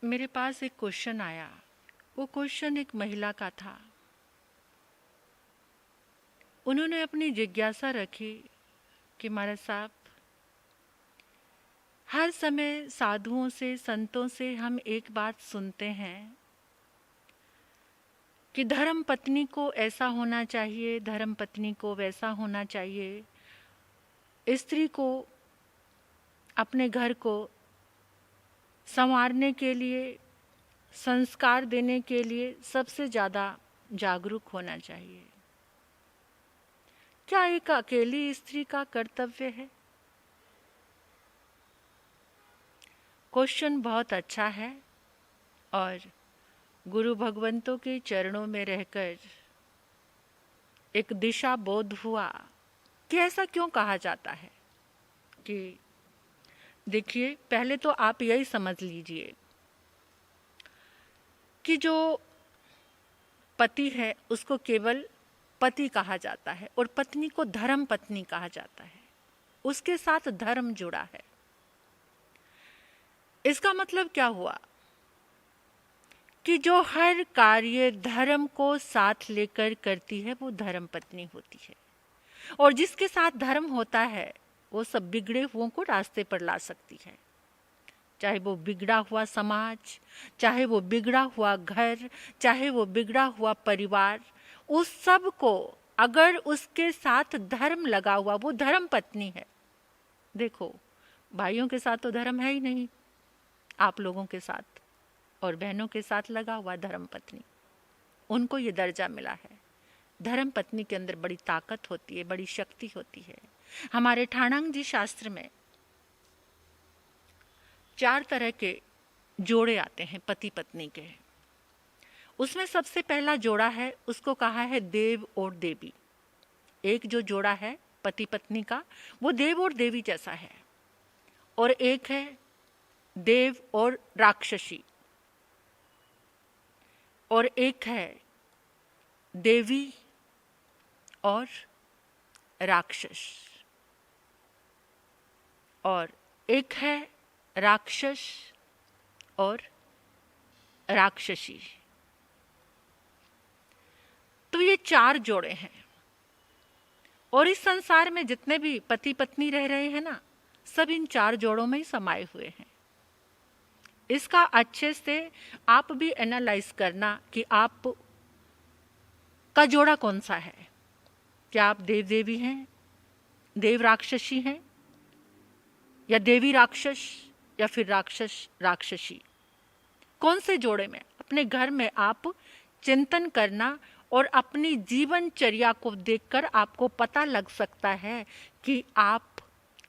मेरे पास एक क्वेश्चन आया। वो क्वेश्चन एक महिला का था। उन्होंने अपनी जिज्ञासा रखी कि महाराज साहब, हर समय साधुओं से, संतों से हम एक बात सुनते हैं कि धर्म पत्नी को ऐसा होना चाहिए, धर्म पत्नी को वैसा होना चाहिए, स्त्री को अपने घर को संवारने के लिए, संस्कार देने के लिए सबसे ज़्यादा जागरूक होना चाहिए। क्या एक अकेली स्त्री का कर्तव्य है? क्वेश्चन बहुत अच्छा है और गुरु भगवंतों के चरणों में रहकर एक दिशा बोध हुआ कि ऐसा क्यों कहा जाता है। कि देखिए, पहले तो आप यही समझ लीजिए कि जो पति है उसको केवल पति कहा जाता है और पत्नी को धर्म पत्नी कहा जाता है। उसके साथ धर्म जुड़ा है। इसका मतलब क्या हुआ कि जो हर कार्य धर्म को साथ लेकर करती है वो धर्म पत्नी होती है। और जिसके साथ धर्म होता है वो सब बिगड़े हुओं को रास्ते पर ला सकती है। चाहे वो बिगड़ा हुआ समाज, चाहे वो बिगड़ा हुआ घर, चाहे वो बिगड़ा हुआ परिवार, उस सब को अगर उसके साथ धर्म लगा हुआ, वो धर्म पत्नी है। देखो, भाइयों के साथ तो धर्म है ही नहीं, आप लोगों के साथ और बहनों के साथ लगा हुआ धर्म पत्नी, उनको ये दर्जा मिला है। धर्म पत्नी के अंदर बड़ी ताकत होती है, बड़ी शक्ति होती है। हमारे ठाणांग जी शास्त्र में 4 तरह के जोड़े आते हैं पति पत्नी के। उसमें सबसे पहला जोड़ा है, उसको कहा है देव और देवी। एक जो जोड़ा है पति पत्नी का, वो देव और देवी जैसा है। और एक है देव और राक्षसी, और एक है देवी और राक्षस, और एक है राक्षस और राक्षसी। तो ये 4 जोड़े हैं। और इस संसार में जितने भी पति पत्नी रह रहे हैं ना, सब इन 4 जोड़ों में ही समाये हुए हैं। इसका अच्छे से आप भी एनालाइज करना कि आप का जोड़ा कौन सा है। क्या आप देव देवी हैं, देव राक्षसी हैं, या देवी राक्षस, या फिर राक्षस राक्षसी? कौन से जोड़े में? अपने घर में आप चिंतन करना और अपनी जीवनचर्या को देखकर आपको पता लग सकता है कि आप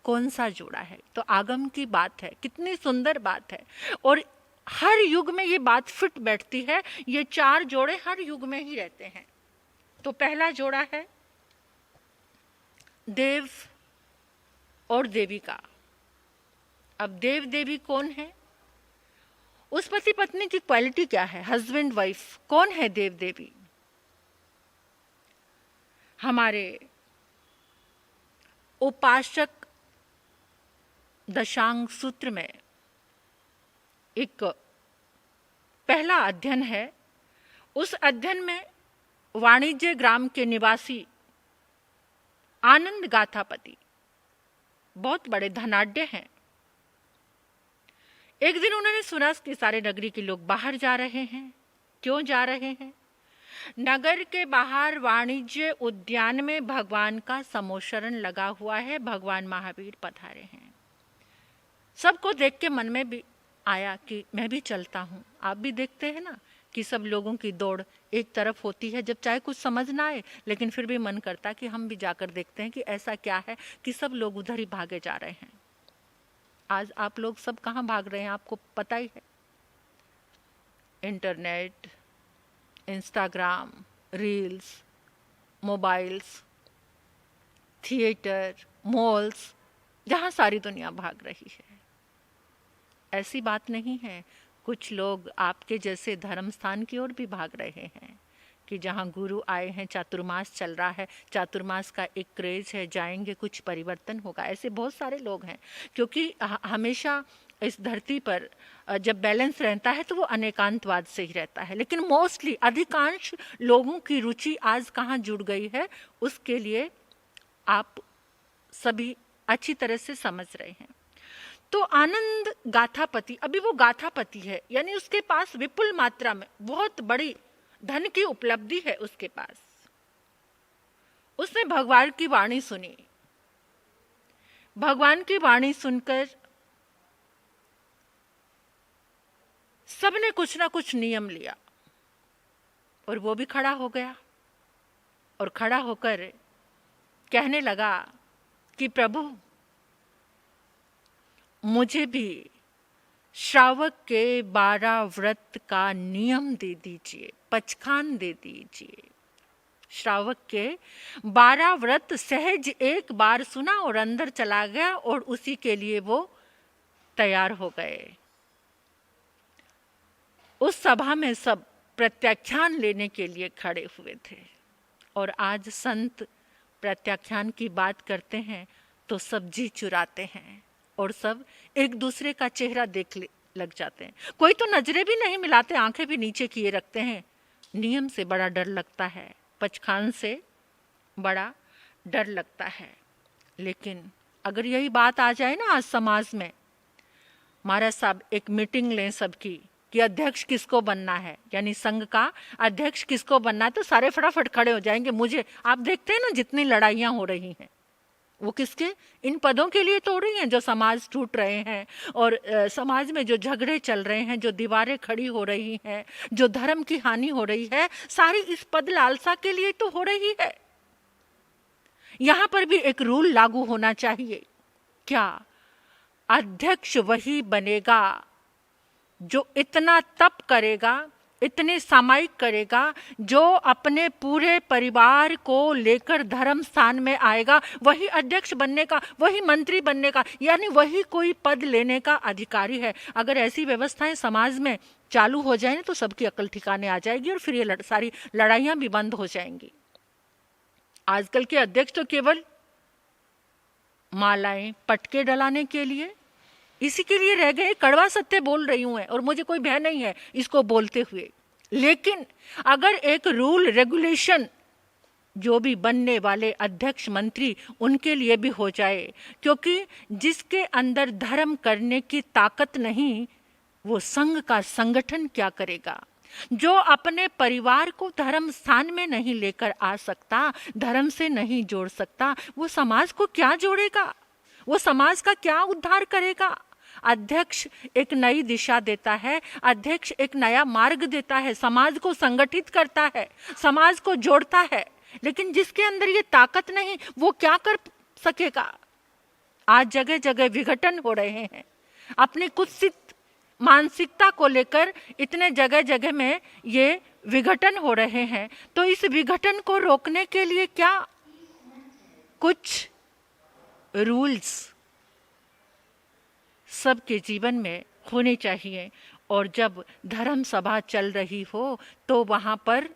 कौन सा जोड़ा है। तो आगम की बात है, कितनी सुंदर बात है। और हर युग में ये बात फिट बैठती है। ये 4 जोड़े हर युग में ही रहते हैं। तो पहला जोड़ा है देव और देवी का। अब देव देवी कौन है? उस पति पत्नी की क्वालिटी क्या है? हस्बैंड वाइफ कौन है देव देवी? हमारे उपासक दशांग सूत्र में एक पहला अध्ययन है। उस अध्ययन में वाणिज्य ग्राम के निवासी आनंद गाथापति बहुत बड़े धनाढ्य हैं। एक दिन उन्होंने सुना कि सारे नगरी के लोग बाहर जा रहे हैं। क्यों जा रहे हैं? नगर के बाहर वाणिज्य उद्यान में भगवान का समोशरण लगा हुआ है। भगवान महावीर पधारे हैं। सबको देख के मन में भी आया कि मैं भी चलता हूँ। आप भी देखते हैं ना कि सब लोगों की दौड़ एक तरफ होती है, जब चाहे कुछ समझ ना आए लेकिन फिर भी मन करता कि हम भी जाकर देखते हैं कि ऐसा क्या है कि सब लोग उधर ही भागे जा रहे हैं। आज आप लोग सब कहाँ भाग रहे हैं आपको पता ही है। Internet, Instagram, reels, mobiles, theatre, malls, जहाँ सारी दुनिया भाग रही है। ऐसी बात नहीं है, कुछ लोग आपके जैसे धर्म स्थान की ओर भी भाग रहे हैं कि जहाँ गुरु आए हैं, चातुर्मास चल रहा है, चातुर्मास का एक क्रेज है, जाएंगे कुछ परिवर्तन होगा। ऐसे बहुत सारे लोग हैं। क्योंकि हमेशा इस धरती पर जब बैलेंस रहता है तो वो अनेकांतवाद से ही रहता है। लेकिन मोस्टली अधिकांश लोगों की रुचि आज कहाँ जुड़ गई है, उसके लिए आप सभी अच्छी तरह से समझ रहे हैं। तो आनंद गाथापति, अभी वो गाथापति है, यानी उसके पास विपुल मात्रा में बहुत बड़ी धन की उपलब्धि है उसके पास। उसने भगवान की वाणी सुनी। भगवान की वाणी सुनकर सबने कुछ ना कुछ नियम लिया और वो भी खड़ा हो गया और खड़ा होकर कहने लगा कि प्रभु, मुझे भी श्रावक के 12 व्रत का नियम दे दीजिए, पचखान दे दीजिए। श्रावक के 12 व्रत सहज एक बार सुना और अंदर चला गया और उसी के लिए वो तैयार हो गए। उस सभा में सब प्रत्याख्यान लेने के लिए खड़े हुए थे। और आज संत प्रत्याख्यान की बात करते हैं तो सब जी चुराते हैं और सब एक दूसरे का चेहरा देख लग जाते हैं। कोई तो नजरें भी नहीं मिलाते, आंखें भी नीचे किए रखते हैं। नियम से बड़ा डर लगता है, पचखान से बड़ा डर लगता है। लेकिन अगर यही बात आ जाए ना आज समाज में, महाराज साहब एक मीटिंग लें सबकी कि अध्यक्ष किसको बनना है, यानी संघ का अध्यक्ष किसको बनना है, तो सारे फटाफट खड़े हो जाएंगे। मुझे, आप देखते हैं ना जितनी लड़ाइयाँ हो रही हैं वो किसके, इन पदों के लिए तो हो रही हैं जो समाज टूट रहे हैं और समाज में जो झगड़े चल रहे हैं, जो दीवारें खड़ी हो रही हैं, जो धर्म की हानि हो रही है, सारी इस पद लालसा के लिए तो हो रही है। यहां पर भी एक रूल लागू होना चाहिए। क्या अध्यक्ष वही बनेगा जो इतना तप करेगा, इतने सामायिक करेगा, जो अपने पूरे परिवार को लेकर धर्म स्थान में आएगा, वही अध्यक्ष बनने का, वही मंत्री बनने का, यानी वही कोई पद लेने का अधिकारी है। अगर ऐसी व्यवस्थाएं समाज में चालू हो जाए तो सबकी अकल ठिकाने आ जाएगी और फिर ये सारी लड़ाइयां भी बंद हो जाएंगी। आजकल के अध्यक्ष तो केवल मालाएं, पटके डलाने के लिए, इसी के लिए रह गए। कड़वा सत्य बोल रही हूं और मुझे कोई भय नहीं है इसको बोलते हुए। लेकिन अगर एक रूल रेगुलेशन जो भी बनने वाले अध्यक्ष मंत्री उनके लिए भी हो जाए, क्योंकि जिसके अंदर धर्म करने की ताकत नहीं, वो संघ का संगठन क्या करेगा। जो अपने परिवार को धर्म स्थान में नहीं लेकर आ सकता, धर्म से नहीं जोड़ सकता, वो समाज को क्या जोड़ेगा, वो समाज का क्या उद्धार करेगा। अध्यक्ष एक नई दिशा देता है, अध्यक्ष एक नया मार्ग देता है, समाज को संगठित करता है, समाज को जोड़ता है। लेकिन जिसके अंदर ये ताकत नहीं, वो क्या कर सकेगा। आज जगह जगह विघटन हो रहे हैं, अपनी कुत्सित मानसिकता को लेकर इतने जगह जगह में ये विघटन हो रहे हैं। तो इस विघटन को रोकने के लिए क्या कुछ रूल्स सबके जीवन में होने चाहिए। और जब धर्म सभा चल रही हो तो वहां पर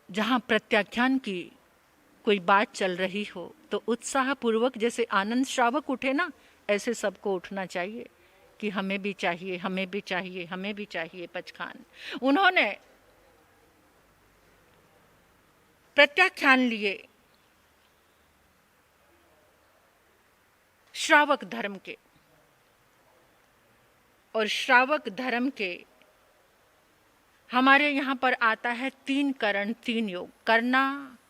जहां प्रत्याख्यान की कोई बात चल रही हो तो उत्साह पूर्वक जैसे आनंद श्रावक उठे ना, ऐसे सबको उठना चाहिए कि हमें भी चाहिए, हमें भी चाहिए, हमें भी चाहिए पचखान। उन्होंने प्रत्याख्यान लिए श्रावक धर्म के, और श्रावक धर्म के हमारे यहाँ पर आता है 3 करण, 3 योग, करना,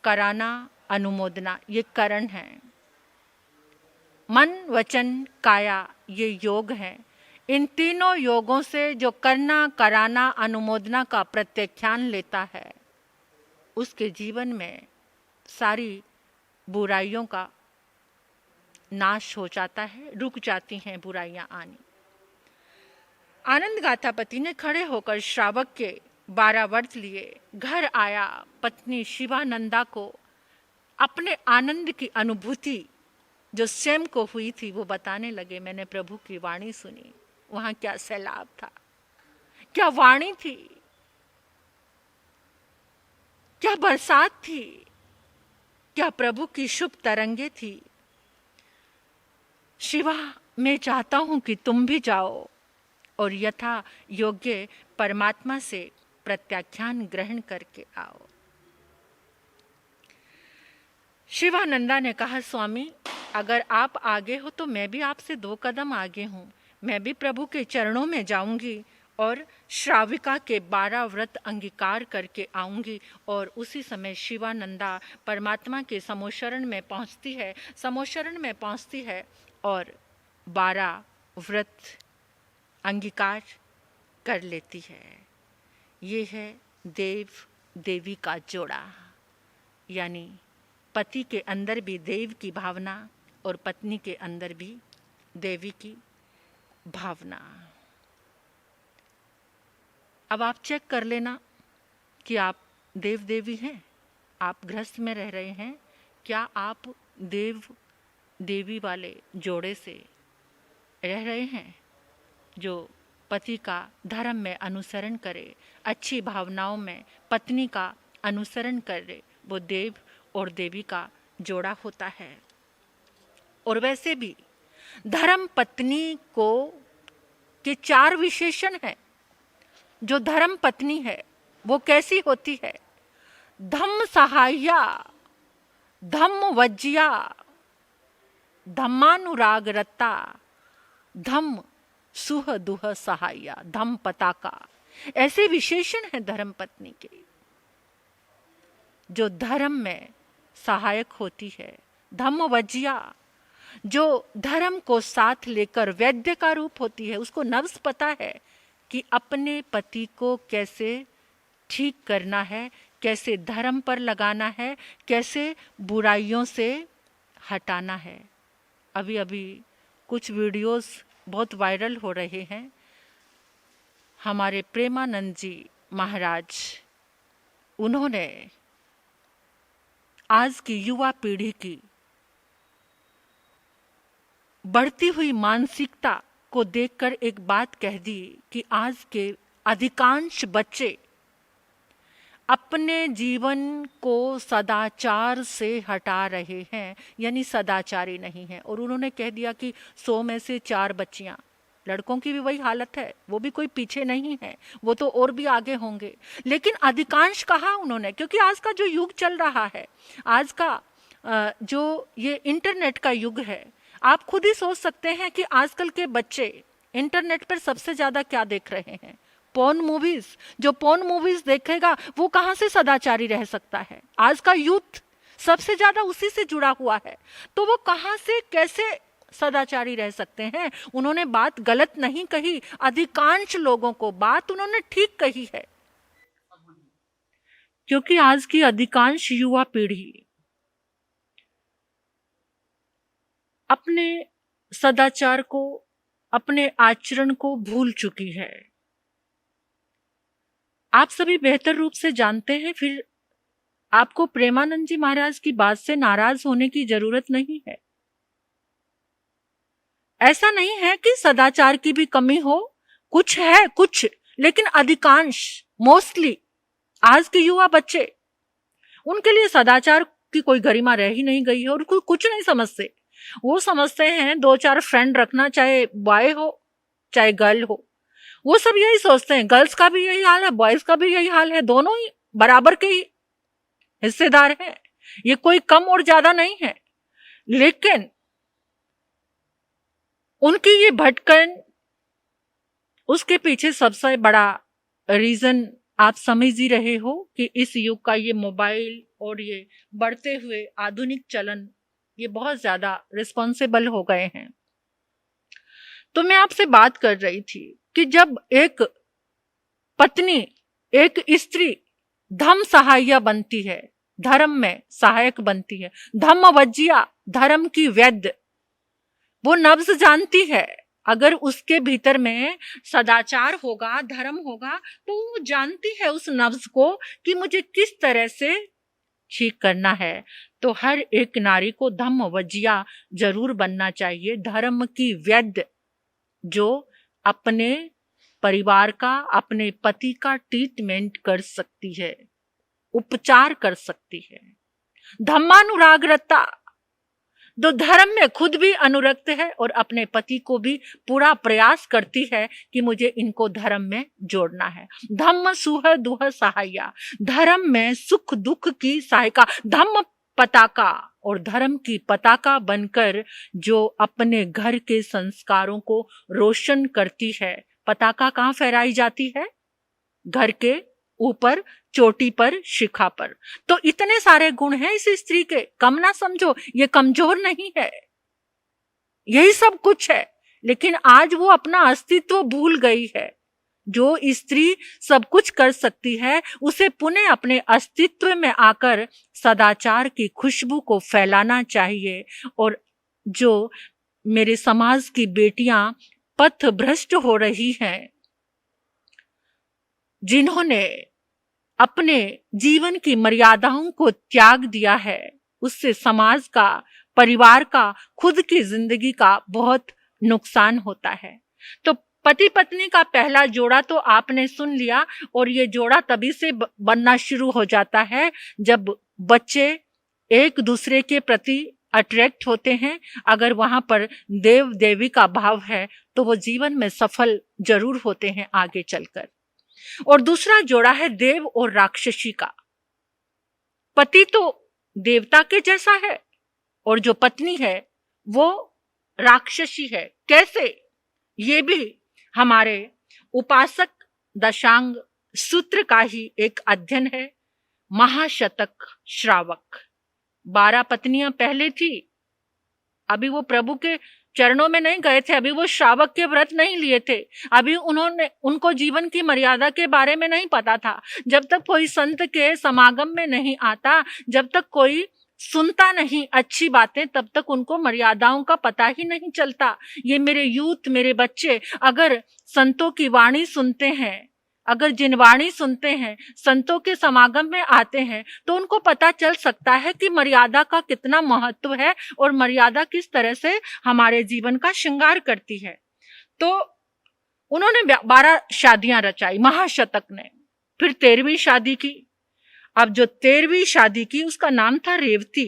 कराना, अनुमोदना, ये करण है। मन, वचन, काया, ये योग हैं। इन तीनों योगों से जो करना, कराना, अनुमोदना का प्रत्याख्यान लेता है, उसके जीवन में सारी बुराइयों का नाश हो जाता है, रुक जाती हैं बुराइयां आनी। आनंद गाथापति ने खड़े होकर श्रावक के 12 व्रत लिए, घर आया, पत्नी शिवानंदा को अपने आनंद की अनुभूति जो स्वयं को हुई थी वो बताने लगे। मैंने प्रभु की वाणी सुनी, वहां क्या सैलाब था, क्या वाणी थी, क्या बरसात थी, क्या प्रभु की शुभ तरंगे थी। शिवा, मैं चाहता हूं कि तुम भी जाओ और यथा योग्य परमात्मा से प्रत्याख्यान ग्रहण करके आओ। शिवानंदा ने कहा, स्वामी, अगर आप आगे हो तो मैं भी आपसे 2 कदम आगे हूं। मैं भी प्रभु के चरणों में जाऊंगी और श्राविका के 12 व्रत अंगीकार करके आऊंगी। और उसी समय शिवानंदा परमात्मा के समोशरण में पहुंचती है और 12 व्रत अंगीकार कर लेती है। ये है देव देवी का जोड़ा, यानी पति के अंदर भी देव की भावना और पत्नी के अंदर भी देवी की भावना। अब आप चेक कर लेना कि आप देव देवी हैं। आप गृहस्थ में रह रहे हैं, क्या आप देव देवी वाले जोड़े से रह रहे हैं, जो पति का धर्म में अनुसरण करे, अच्छी भावनाओं में पत्नी का अनुसरण करे। वो देव और देवी का जोड़ा होता है। और वैसे भी धर्म पत्नी को के 4 विशेषण हैं। जो धर्म पत्नी है वो कैसी होती है? धम्म सहाया, धम्म वज्जिया, धम्मानुरागरता, धम्म सुह दुह सहाया, धम्म पताका। ऐसे विशेषण हैं धर्म पत्नी के, जो धर्म में सहायक होती है। धम्म वज्जिया, जो धर्म को साथ लेकर वैद्य का रूप होती है। उसको नब्ज पता है कि अपने पति को कैसे ठीक करना है, कैसे धर्म पर लगाना है, कैसे बुराइयों से हटाना है। अभी अभी कुछ वीडियोस बहुत वायरल हो रहे हैं। हमारे प्रेमानंद जी महाराज, उन्होंने आज की युवा पीढ़ी की बढ़ती हुई मानसिकता को देखकर एक बात कह दी कि आज के अधिकांश बच्चे अपने जीवन को सदाचार से हटा रहे हैं, यानी सदाचारी नहीं है। और उन्होंने कह दिया कि 100 में से 4 बच्चियां। लड़कों की भी वही हालत है, वो भी कोई पीछे नहीं है, वो तो और भी आगे होंगे। लेकिन अधिकांश कहा उन्होंने, क्योंकि आज का जो युग चल रहा है, आज का जो ये इंटरनेट का युग है, आप खुद ही सोच सकते हैं कि आजकल के बच्चे इंटरनेट पर सबसे ज्यादा क्या देख रहे हैं? Porn movies. जो पोर्न मूवीज देखेगा वो कहां से सदाचारी रह सकता है? आज का यूथ सबसे ज्यादा उसी से जुड़ा हुआ है, तो वो कहां से कैसे सदाचारी रह सकते हैं? उन्होंने बात गलत नहीं कही, अधिकांश लोगों को बात उन्होंने ठीक कही है। क्योंकि आज की अधिकांश युवा पीढ़ी अपने सदाचार को, अपने आचरण को भूल चुकी है। आप सभी बेहतर रूप से जानते हैं, फिर आपको प्रेमानंद जी महाराज की बात से नाराज होने की जरूरत नहीं है। ऐसा नहीं है कि सदाचार की भी कमी हो, कुछ है कुछ, लेकिन अधिकांश, मोस्टली आज के युवा बच्चे, उनके लिए सदाचार की कोई गरिमा रह ही नहीं गई है और कुछ नहीं समझते। वो समझते हैं 2-4 फ्रेंड रखना, चाहे बॉय हो चाहे गर्ल हो, वो सब यही सोचते हैं। गर्ल्स का भी यही हाल है, बॉयज का भी यही हाल है, दोनों ही बराबर के ही हिस्सेदार हैं। ये कोई कम और ज्यादा नहीं है। लेकिन उनकी ये भटकन, उसके पीछे सबसे बड़ा रीजन आप समझ ही रहे हो कि इस युग का ये मोबाइल और ये बढ़ते हुए आधुनिक चलन, ये बहुत ज्यादा रिस्पॉन्सिबल हो गए हैं। तो मैं आपसे बात कर रही थी कि जब एक पत्नी, एक स्त्री धम्म सहाया बनती है, धर्म में सहायक बनती है, धम्म वज्जिया, धर्म की वैद्य, वो नब्ज जानती है। अगर उसके भीतर में सदाचार होगा, धर्म होगा, तो वो जानती है उस नब्ज को कि मुझे किस तरह से ठीक करना है। तो हर एक नारी को धम्म वज्जिया जरूर बनना चाहिए, धर्म की वैद्य, जो अपने परिवार का, अपने पति का ट्रीटमेंट कर सकती है, उपचार कर सकती है। धम्मानुरागरता, जो धर्म में खुद भी अनुरक्त है और अपने पति को भी पूरा प्रयास करती है कि मुझे इनको धर्म में जोड़ना है। धम्म सुह दुह सहाया, धर्म में सुख दुख की सहायिका, धम्म पताका और धर्म की पताका बनकर जो अपने घर के संस्कारों को रोशन करती है। पताका कहाँ फहराई जाती है? घर के ऊपर, चोटी पर, शिखा पर। तो इतने सारे गुण हैं इस स्त्री के, कम ना समझो, ये कमजोर नहीं है, यही सब कुछ है। लेकिन आज वो अपना अस्तित्व भूल गई है। जो स्त्री सब कुछ कर सकती है उसे पुनः अपने अस्तित्व में आकर सदाचार की खुशबू को फैलाना चाहिए। और जो मेरे समाज की बेटियां पथ भ्रष्ट हो रही हैं, जिन्होंने अपने जीवन की मर्यादाओं को त्याग दिया है, उससे समाज का, परिवार का, खुद की जिंदगी का बहुत नुकसान होता है। तो पति पत्नी का पहला जोड़ा तो आपने सुन लिया, और ये जोड़ा तभी से बनना शुरू हो जाता है जब बच्चे एक दूसरे के प्रति अट्रैक्ट होते हैं। अगर वहां पर देव देवी का भाव है तो वो जीवन में सफल जरूर होते हैं आगे चलकर। और दूसरा जोड़ा है देव और राक्षसी का। पति तो देवता के जैसा है और जो पत्नी है वो राक्षसी है। कैसे? ये भी हमारे उपासक दशांग सूत्र का ही एक अध्ययन है। महाशतक श्रावक, 12 पत्नियां पहले थी, अभी वो प्रभु के चरणों में नहीं गए थे, अभी वो श्रावक के व्रत नहीं लिए थे, अभी उनको जीवन की मर्यादा के बारे में नहीं पता था। जब तक कोई संत के समागम में नहीं आता, जब तक कोई सुनता नहीं अच्छी बातें, तब तक उनको मर्यादाओं का पता ही नहीं चलता। ये मेरे यूथ, मेरे बच्चे अगर संतों की वाणी सुनते हैं, अगर जिनवाणी सुनते हैं, संतों के समागम में आते हैं, तो उनको पता चल सकता है कि मर्यादा का कितना महत्व है और मर्यादा किस तरह से हमारे जीवन का श्रृंगार करती है। तो उन्होंने 12 शादियां रचाई महाशतक ने, फिर 13वीं शादी की। अब जो 13वीं शादी की उसका नाम था रेवती।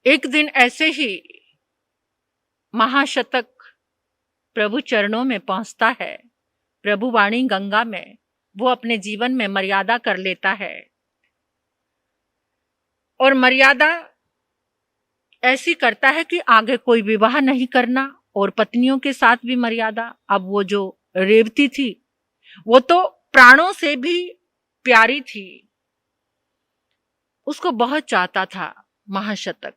एक दिन ऐसे ही महाशतक प्रभु चरणों में पहुंचता है, प्रभु वाणी गंगा में, वो अपने जीवन में मर्यादा कर लेता है। और मर्यादा ऐसी करता है कि आगे कोई विवाह नहीं करना, और पत्नियों के साथ भी मर्यादा। अब वो जो रेवती थी वो तो प्राणों से भी प्यारी थी, उसको बहुत चाहता था महाशतक,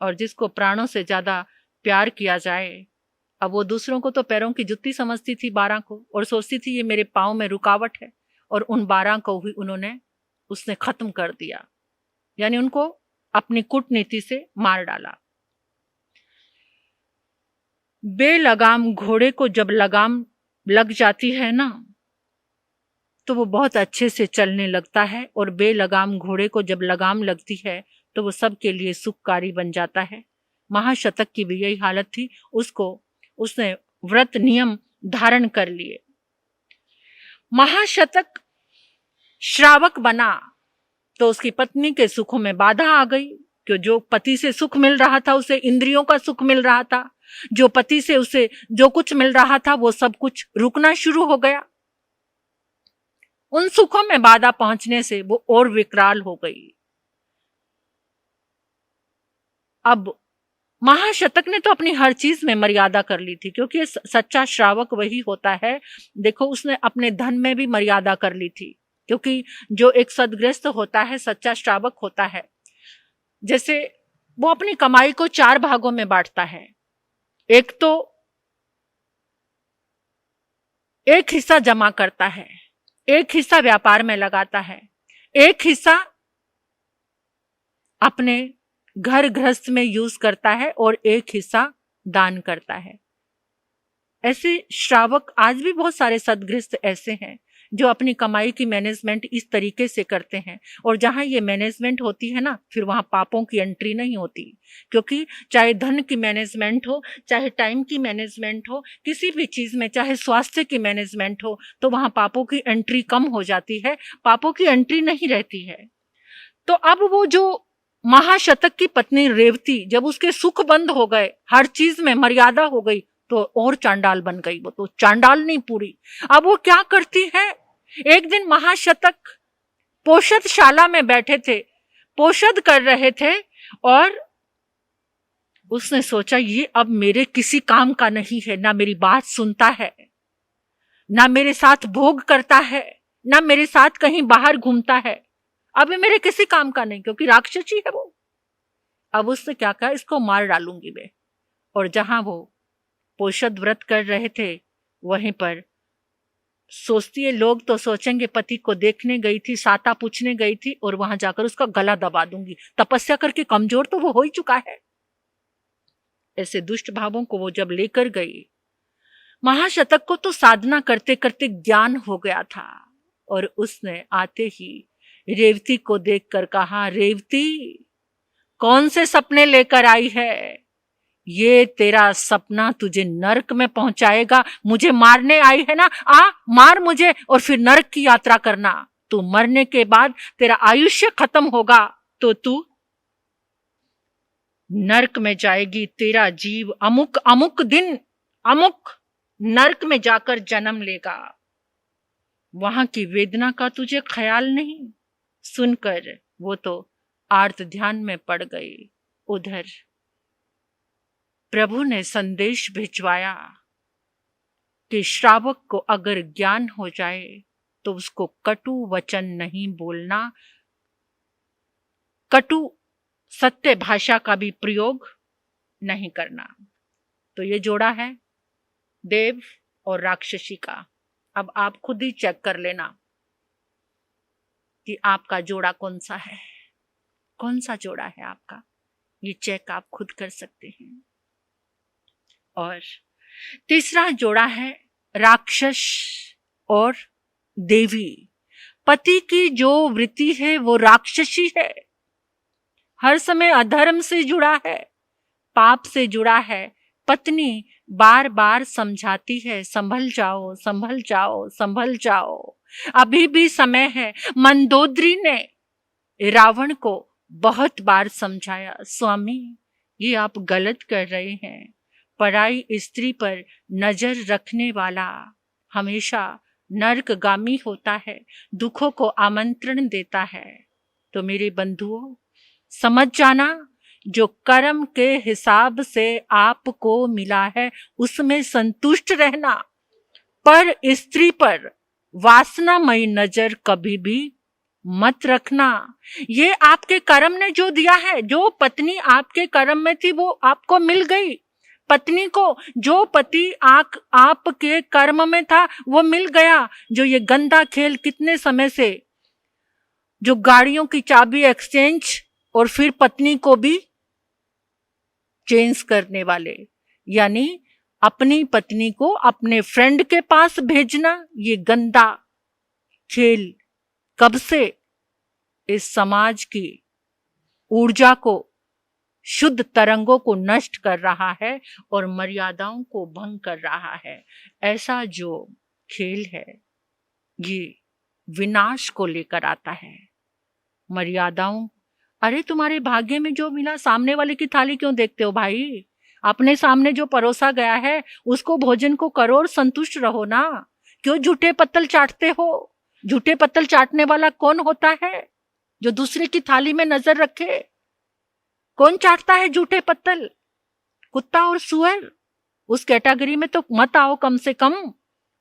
और जिसको प्राणों से ज्यादा प्यार किया जाए, अब वो दूसरों को तो पैरों की जुत्ती समझती थी 12 को, और सोचती थी ये मेरे पाँव में रुकावट है, और उन 12 को भी उसने खत्म कर दिया, यानी उनको अपनी कूटनीति से मार डाला। बेलगाम घोड़े को जब लगाम लग जाती है ना, तो वो बहुत अच्छे से चलने लगता है, और बेलगाम घोड़े को जब लगाम लगती है तो वो सबके लिए सुखकारी बन जाता है। महाशतक की भी यही हालत थी, उसने व्रत नियम धारण कर लिए। महाशतक श्रावक बना तो उसकी पत्नी के सुखों में बाधा आ गई, कि जो पति से सुख मिल रहा था उसे इंद्रियों का सुख मिल रहा था, जो पति से उसे जो कुछ मिल रहा था वो सब कुछ रुकना शुरू हो गया। उन सुखों में बाधा पहुंचने से वो और विकराल हो गई। अब महाशतक ने तो अपनी हर चीज में मर्यादा कर ली थी, क्योंकि सच्चा श्रावक वही होता है। देखो, उसने अपने धन में भी मर्यादा कर ली थी, क्योंकि जो एक सदगृहस्थ होता है, सच्चा श्रावक होता है, जैसे वो अपनी कमाई को 4 भागों में बांटता है। एक तो एक हिस्सा जमा करता है, एक हिस्सा व्यापार में लगाता है, एक हिस्सा अपने घर गृहस्थ में यूज करता है, और एक हिस्सा दान करता है। ऐसे श्रावक आज भी बहुत सारे सदगृहस्थ ऐसे हैं जो अपनी कमाई की मैनेजमेंट इस तरीके से करते हैं। और जहां ये मैनेजमेंट होती है ना, फिर वहां पापों की एंट्री नहीं होती, क्योंकि चाहे धन की मैनेजमेंट हो, चाहे टाइम की मैनेजमेंट हो, किसी भी चीज में, चाहे स्वास्थ्य की मैनेजमेंट हो, तो वहां पापों की एंट्री कम हो जाती है, पापों की एंट्री नहीं रहती है। तो अब वो जो महाशतक की पत्नी रेवती जब उसके सुख बंद हो गए, हर चीज में मर्यादा हो गई, तो और चांडाल बन गई। वो तो चांडाल नहीं पूरी। अब वो क्या करती है, एक दिन महाशतक पोषदशाला में बैठे थे, पोषद कर रहे थे, और उसने सोचा ये अब मेरे किसी काम का नहीं है, ना मेरी बात सुनता है, ना मेरे साथ भोग करता है, ना मेरे साथ कहीं बाहर घूमता है, अब ये मेरे किसी काम का नहीं, क्योंकि राक्षसी है वो। अब उसने क्या कहा, इसको मार डालूंगी मैं। और जहां वो पोषद व्रत कर रहे थे वहीं पर सोचती है, लोग तो सोचेंगे पति को देखने गई थी, साता पूछने गई थी, और वहां जाकर उसका गला दबा दूंगी। तपस्या करके कमजोर तो वो हो ही चुका है। ऐसे दुष्ट भावों को वो जब लेकर गई, महाशतक को तो साधना करते करते ज्ञान हो गया था, और उसने आते ही रेवती को देखकर कहा, रेवती कौन से सपने लेकर आई है? ये तेरा सपना तुझे नरक में पहुंचाएगा। मुझे मारने आई है ना, मार मुझे और फिर नरक की यात्रा करना। तू मरने के बाद तेरा आयुष्य खत्म होगा तो तू नरक में जाएगी। तेरा जीव अमुक अमुक दिन अमुक नरक में जाकर जन्म लेगा। वहां की वेदना का तुझे ख्याल नहीं। सुनकर वो तो आर्त ध्यान में पड़ गई। उधर प्रभु ने संदेश भिजवाया कि श्रावक को अगर ज्ञान हो जाए तो उसको कटु वचन नहीं बोलना, कटु सत्य भाषा का भी प्रयोग नहीं करना। तो ये जोड़ा है देव और राक्षसी का। अब आप खुद ही चेक कर लेना कि आपका जोड़ा कौन सा है, कौन सा जोड़ा है आपका। ये चेक आप खुद कर सकते हैं। और तीसरा जोड़ा है राक्षस और देवी। पति की जो वृत्ति है वो राक्षसी है, हर समय अधर्म से जुड़ा है, पाप से जुड़ा है। पत्नी बार बार समझाती है, संभल जाओ संभल जाओ संभल जाओ, अभी भी समय है। मंदोदरी ने रावण को बहुत बार समझाया, स्वामी ये आप गलत कर रहे हैं। पराई स्त्री पर नजर रखने वाला हमेशा नरकगामी होता है, दुखों को आमंत्रण देता है। तो मेरे बंधुओं समझ जाना, जो कर्म के हिसाब से आपको मिला है उसमें संतुष्ट रहना, पर स्त्री पर वासनामयी नजर कभी भी मत रखना। ये आपके कर्म ने जो दिया है, जो पत्नी आपके कर्म में थी वो आपको मिल गई। पत्नी को जो पति आपके कर्म में था वो मिल गया। जो ये गंदा खेल कितने समय से, जो गाड़ियों की चाबी एक्सचेंज और फिर पत्नी को भी चेंज करने वाले, यानी अपनी पत्नी को अपने फ्रेंड के पास भेजना, ये गंदा खेल कब से इस समाज की ऊर्जा को, शुद्ध तरंगों को नष्ट कर रहा है और मर्यादाओं को भंग कर रहा है। ऐसा जो खेल है ये विनाश को लेकर आता है। मर्यादाओं, अरे तुम्हारे भाग्य में जो मिला, सामने वाले की थाली क्यों देखते हो भाई? अपने सामने जो परोसा गया है उसको भोजन को करो और संतुष्ट रहो ना। क्यों झूठे पत्तल चाटते हो? झूठे पत्तल चाटने वाला कौन होता है? जो दूसरे की थाली में नजर रखे। कौन चाटता है झूठे पत्तल? कुत्ता और सुअर। उस कैटेगरी में तो मत आओ। कम से कम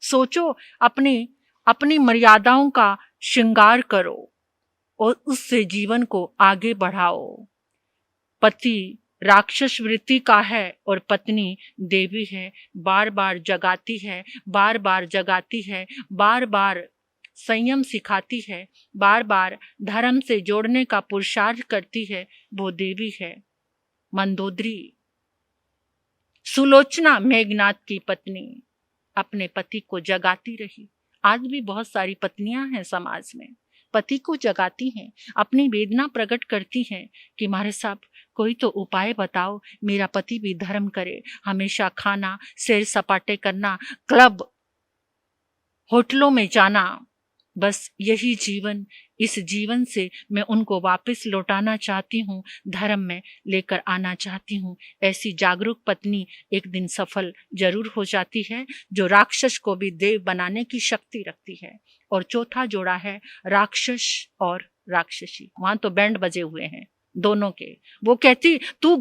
सोचो, अपनी मर्यादाओं का श्रृंगार करो और उससे जीवन को आगे बढ़ाओ। पति राक्षस वृत्ति का है और पत्नी देवी है। बार बार जगाती है, बार बार जगाती है, बार बार संयम सिखाती है, बार बार धर्म से जोड़ने का पुरुषार्थ करती है, वो देवी है। मंदोदरी, सुलोचना मेघनाथ की पत्नी अपने पति को जगाती रही। आज भी बहुत सारी पत्नियां हैं समाज में, पति को जगाती हैं, अपनी वेदना प्रकट करती हैं कि महाराज साहब कोई तो उपाय बताओ, मेरा पति भी धर्म करे। हमेशा खाना, सैर सपाटे करना, क्लब होटलों में जाना, बस यही जीवन, इस जीवन से मैं उनको वापस लौटाना चाहती हूँ, धर्म में लेकर आना चाहती हूँ। ऐसी जागरूक पत्नी एक दिन सफल जरूर हो जाती है, जो राक्षस को भी देव बनाने की शक्ति रखती है। और चौथा जोड़ा है राक्षस और राक्षसी। वहां तो बैंड बजे हुए हैं दोनों के। वो कहती तू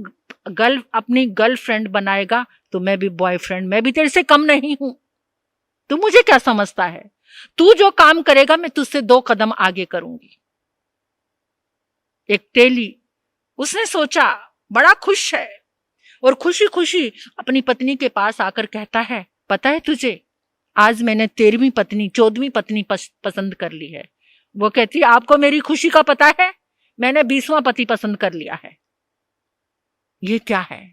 अपनी गर्लफ्रेंड बनाएगा तो मैं भी बॉयफ्रेंड, मैं भी तेरे से कम नहीं हूं, तू मुझे क्या समझता है, तू जो काम करेगा मैं तुझसे 2 कदम आगे करूंगी। एक तेली, उसने सोचा, बड़ा खुश है और खुशी खुशी अपनी पत्नी के पास आकर कहता है, पता है तुझे, आज मैंने 13वीं पत्नी 14वीं पत्नी पसंद कर ली है। वो कहती है, आपको मेरी खुशी का पता है, मैंने 20वां पति पसंद कर लिया है। ये क्या है?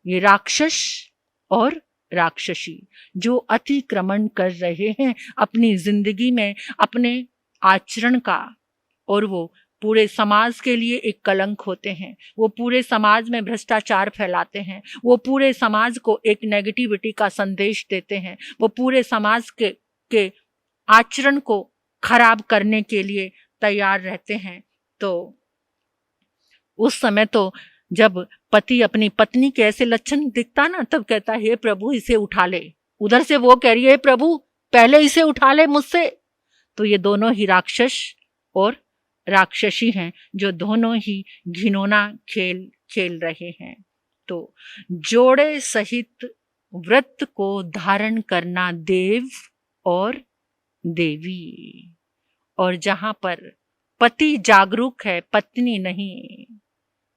ये राक्षस और राक्षसी जो अतिक्रमण कर रहे हैं अपनी जिंदगी में, अपने आचरण का, और वो पूरे समाज के लिए एक कलंक होते हैं। वो पूरे समाज में भ्रष्टाचार फैलाते हैं, वो पूरे समाज को एक नेगेटिविटी का संदेश देते हैं, वो पूरे समाज के आचरण को खराब करने के लिए तैयार रहते हैं। तो उस समय तो जब पति अपनी पत्नी के ऐसे लक्षण दिखता ना, तब कहता है, हे प्रभु इसे उठा ले। उधर से वो कह रही है, प्रभु पहले इसे उठा ले मुझसे। तो ये दोनों ही राक्षस और राक्षसी हैं, जो दोनों ही घिनौना खेल खेल रहे हैं। तो जोड़े सहित व्रत को धारण करना देव और देवी। और जहां पर पति जागरूक है, पत्नी नहीं,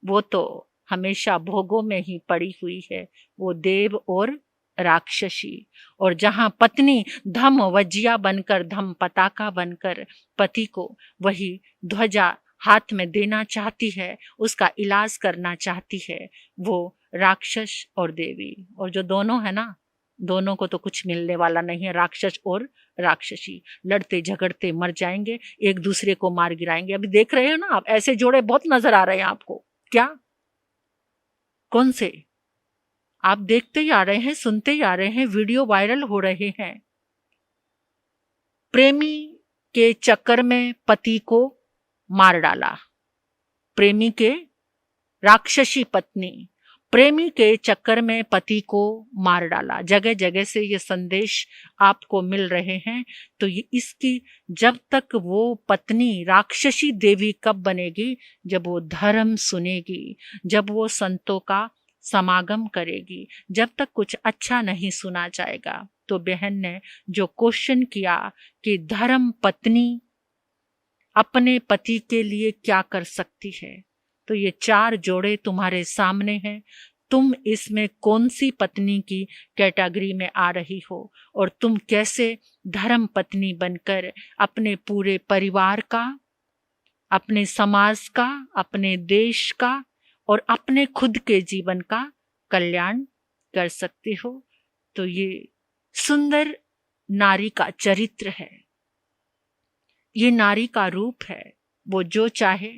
वो तो हमेशा भोगों में ही पड़ी हुई है, वो देव और राक्षसी। और जहां पत्नी धम वजिया बनकर, धम पताका बनकर पति को वही ध्वजा हाथ में देना चाहती है, उसका इलाज करना चाहती है, वो राक्षस और देवी। और जो दोनों है ना, दोनों को तो कुछ मिलने वाला नहीं है। राक्षस और राक्षसी लड़ते झगड़ते मर जाएंगे, एक दूसरे को मार गिराएंगे। अभी देख रहे हो ना आप, ऐसे जोड़े बहुत नजर आ रहे हैं आपको। क्या? कौन से? आप देखते ही आ रहे हैं, सुनते ही आ रहे हैं, वीडियो वायरल हो रहे हैं। प्रेमी के चक्कर में पति को मार डाला, प्रेमी के, राक्षसी पत्नी प्रेमी के चक्कर में पति को मार डाला। जगह जगह से ये संदेश आपको मिल रहे हैं। तो ये इसकी, जब तक वो पत्नी राक्षसी देवी कब बनेगी? जब वो धर्म सुनेगी, जब वो संतों का समागम करेगी। जब तक कुछ अच्छा नहीं सुना जाएगा। तो बहन ने जो क्वेश्चन किया कि धर्म पत्नी अपने पति के लिए क्या कर सकती है, तो ये 4 जोड़े तुम्हारे सामने हैं। तुम इसमें कौन सी पत्नी की कैटेगरी में आ रही हो, और तुम कैसे धर्म पत्नी बनकर अपने पूरे परिवार का, अपने समाज का, अपने देश का और अपने खुद के जीवन का कल्याण कर सकते हो। तो ये सुंदर नारी का चरित्र है, ये नारी का रूप है। वो जो चाहे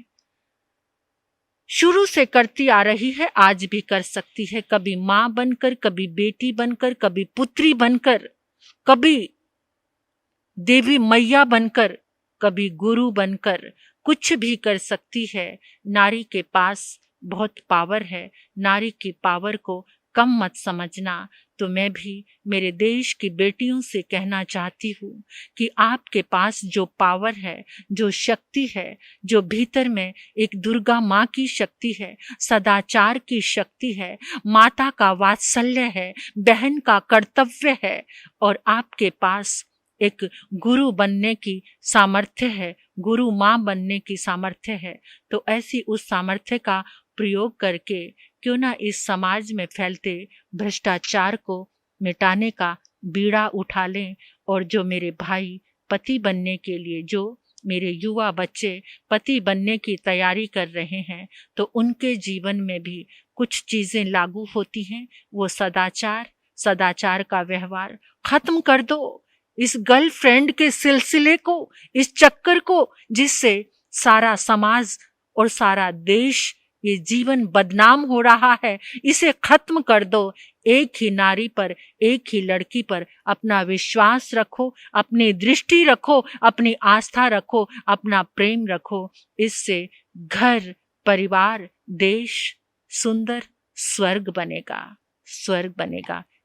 शुरू से करती आ रही है, आज भी कर सकती है। कभी मां बनकर, कभी बेटी बनकर, कभी पुत्री बनकर, कभी देवी मैया बनकर, कभी गुरु बनकर, कुछ भी कर सकती है। नारी के पास बहुत पावर है। नारी की पावर को कम मत समझना। तो मैं भी मेरे देश की बेटियों से कहना चाहती हूँ कि आपके पास जो पावर है, जो शक्ति है, जो भीतर में एक दुर्गा माँ की शक्ति है, सदाचार की शक्ति है, माता का वात्सल्य है, बहन का कर्तव्य है, और आपके पास एक गुरु बनने की सामर्थ्य है, गुरु माँ बनने की सामर्थ्य है। तो ऐसी उस सामर्थ्य का प्रयोग करके क्यों ना इस समाज में फैलते भ्रष्टाचार को मिटाने का बीड़ा उठा लें। और जो मेरे भाई पति बनने के लिए, जो मेरे युवा बच्चे पति बनने की तैयारी कर रहे हैं, तो उनके जीवन में भी कुछ चीजें लागू होती हैं। वो सदाचार का व्यवहार खत्म कर दो। इस गर्लफ्रेंड के सिलसिले को, इस चक्कर को, जिससे सारा समाज और सारा देश ये जीवन बदनाम हो रहा है, इसे खत्म कर दो। एक ही नारी पर, एक ही लड़की पर अपना विश्वास रखो, अपनी दृष्टि रखो, अपनी आस्था रखो, अपना प्रेम रखो। इससे घर, परिवार, देश सुंदर स्वर्ग बनेगा, स्वर्ग बनेगा।